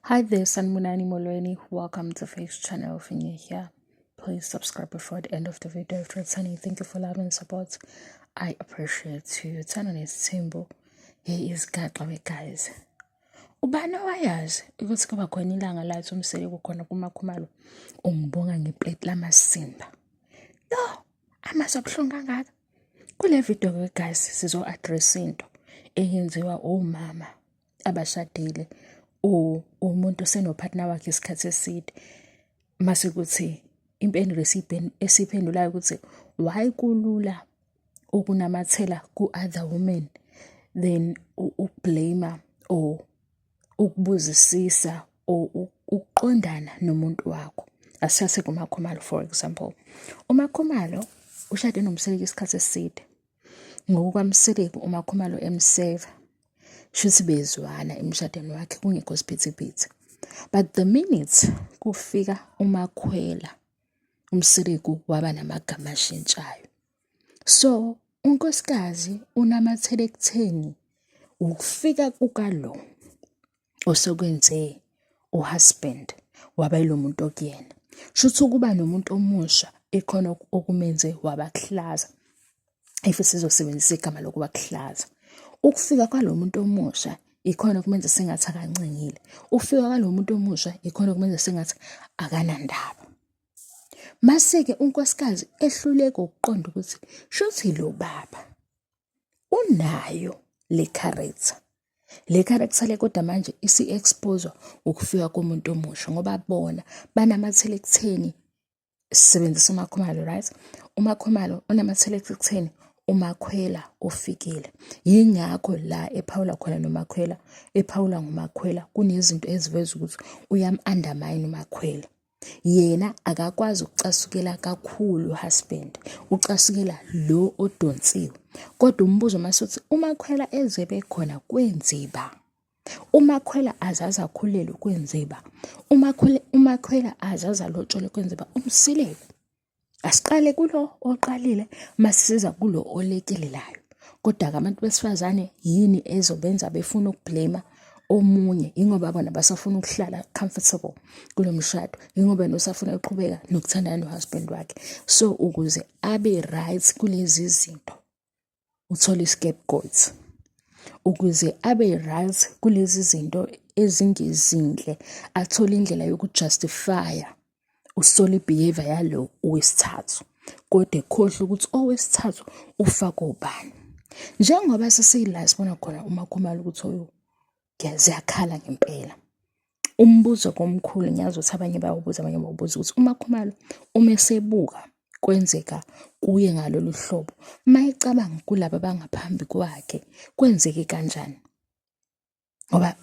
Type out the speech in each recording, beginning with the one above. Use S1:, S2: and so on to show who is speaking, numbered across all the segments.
S1: Hi there, Sanmunani Molweni. Welcome to Faith's channel. If you're new here, please subscribe before the end of the video. If returning, thank you for love and support. I appreciate you. Turn on his symbol. Here is Gaqawe, guys. Ubani owayazi ukuthi kuba khona ilanga lathi umsele kukhona kumakhumalo ungibonga ngeplate lamasimba. Yo, amazwi abuhlungu kangaka. Kule video ke guys sizo address into eyenziwa omama abashadile umuntu senopartner wakhe isikhathi eside mase kuthi impendulo esiphendulayo ukuthi why kulula ukunamathela ku other women then ublame or ukubuzisisa or ukuqondana nomuntu wakho. Asithathe kumakhumalo for example. Umakhumalo ushade nomseleki isikhathi eside. Ngokwamseleki umakhumalo emseva. Shuthi bezwana emshadweni wakhe kungekho siphithiphithi. But the minute kufika umakhwela umseleki waba namagama ashintshayo. So unkosikazi unamathele ekutheni ukufika kukalo osokwenze uhusband waba yilo muntu okuyena. Shuthi kuba nomuntu omusha ekhona okumenze wabaklaza. If sizosebenzisa igama lokubaklaza. Ukufika kwalo muntu omusha ikhona kumenza sengathi akancengile. Ufika kwalo muntu omusha ikhona kumenza sengathi akanandaba. Maseke unkosikazi ehluleka ukuqonda ukuthi shuthi lo baba unayo le character. Le character le kodwa manje isi-expose ukufika komuntu omusha ngoba bona banamathele ekutheni sisebenzisa umakhumalo, right? Umakhumalo unamathele ekutheni umakhwela ofikile. Yingakho la ephawula khona nomakhwela, ephawula ngomakhwela kunezinto eziveza ukuthi uyam-undermine umakhwela. Yena akakwazi ukucasukela kakhulu uhusband, ucasukela lo odonsiwe. Kodwa umbuzo masuthi umakhwela ezebe khona kwenziba. Umakhwela azaza khulele kwenziba. Umakhwela azaza lotshole kwenziba umsileko. Asiqale kulo oqalile masisiza kulo olekelelayo. Kodwa abantu besifazane yini ezobenza befuna ukublame omunye ingoba bona basafuna ukuhlala comfortable kulo mshado, ingoba nosafuna uqhubeka nokuthandana nohusband wakhe. So ukuze abe right kulezi zinto uthola iscapegoat. Ukuze abe right kulezi zinto ezingezinhle athola indlela yokujustify usole behavior yalo owesithathu. Kodwa ekhohle ukuthi owesithathu ufaka obani. Njengoba sesiyila sibona khona umakhumalo ukuthi ziyakhala ngempela. Umbuzo komkhulu ngiyazi ukuthi abanye bayawubuza abanye bawubuza ukuthi umakhumalo uma esebuka kwenzeka kuye ngalolu hlobo mayicabanga kulabo abangaphambi kwakhe kwenzeke kanjani. Ngoba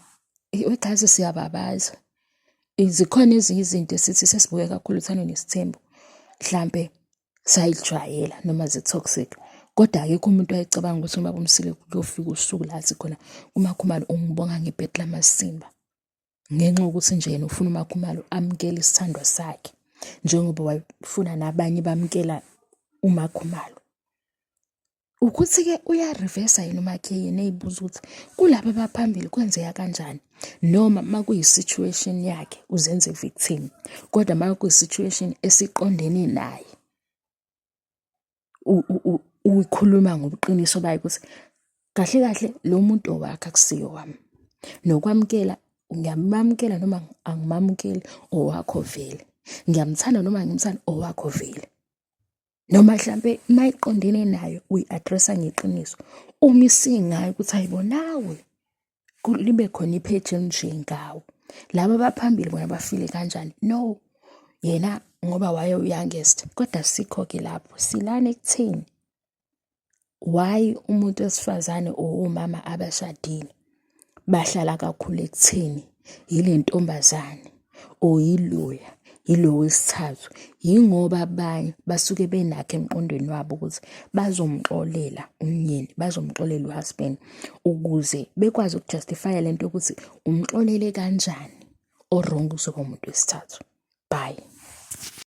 S1: egazi siyababaza. Zikhona ezinye izinto esithi sesibuke kakhulu thana nesithembu mhlambe sayijwayela noma zi-toxic. Kodwa akekho umuntu ayicabanga ukuthi uma bomsile kuyofika usuku la sikhona umakhumalo ungibonga ngeplate lamasimba. Ngenxa ukuthi nje yena ufuna umakhumalo amkele isithandwa sakhe njengoba wayefuna nabanye bamkela umakhumalo. Ukuthi ke uyareversa yena umakhe yena eyibuza ukuthi kulabo abaphambili kwenzeka kanjani noma makuyisituation yakhe uzenze victim. Kodwa makuyisituation esiqondene naye ukhuluma ngobuqiniso bayo ukuthi kahle kahle lo muntu owakhe akusiyo wami. Nokwamkela ngiyamamkela noma angimamukeli owakho vele. Ngiyamthanda noma ngimthanda owakho vele. Noma mhlambe mayiqondene nayo uyi-addressa ngeqiniso. Uma isingayo ukuthi ayibonawe libe khona ipage nje ngawo. Laba abaphambili bona bafile kanjani? No. Yena ngoba waye youngest. Kodwa sikho ke lapho silana ekutheni why umuntu wesifazane umama abashadile bahlala kakhulu ekutheni yile ntombazane oyiloya yilo wesithathu. Yingoba abanye basuke benakho emqondweni wabo ukuthi bazomxolela umyeni, bazomxolela uhusband ukuze bekwazi ukujustify lento ukuthi umxolele kanjani o wrong uzoba umuntu wesithathu. Bye.